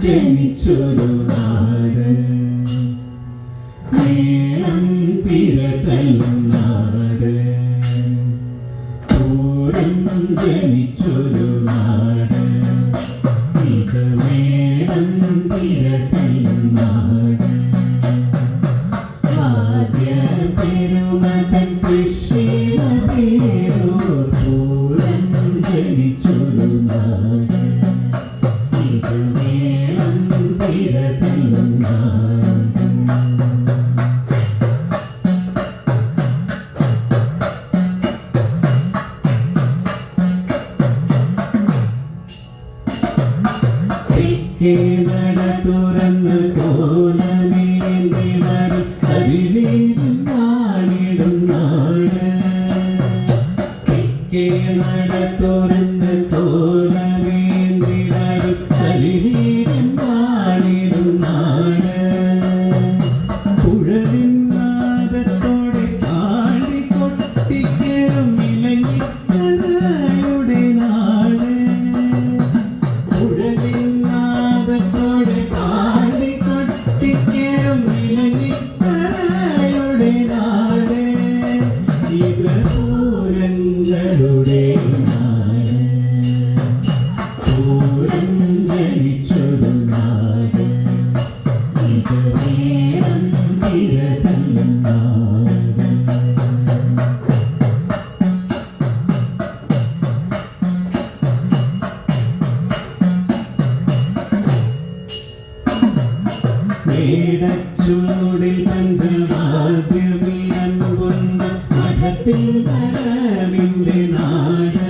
ജനിച്ചൊരു നാട്, മേളം തിരതല്ലും നാട്, പൂരം ജനിച്ചൊരു നാട്, ഇത് മേളം തിരതല്ലും നാട്. ആദ്യ പെരുമതൻ കൃഷിമതേരോ പൂരം ജനിച്ചൊരു നാട്, ഇത് മേളം തിരതല്ലും നാട്. നട തുറന്ന് കോലമേന്തി വരും കരിവീരൻ നാടിടും നാട്, നട തുറന്ന് കോലമേന്തി വരും കരിവീരൻ നാടിടും നാട്. കുഴലിൻ നാദത്തോടെ ആടി കൊട്ടിക്കേറും ഇലഞ്ഞിക്കരയുടെ നാട്, കുഴലിൻ നാദത്തോടെ ആടി കൊട്ടിക്കേറും ഇലഞ്ഞിക്കരയുടെ നാട്, ഇത് പൂരങ്ങളുടെ നാട്, പൂരം ജനിച്ചൊരു നാട്, ഇത് മേളം തിരതല്ലും നാട്. മേടച്ചൂടിൽ പഞ്ചവാദ്യമിരമ്പുന്ന മഠത്തിൽ വരവിന്റെ നാട്,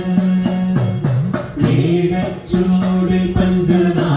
മേടച്ചൂടിൽ പഞ്ചവാദ്യമിരമ്പുന്ന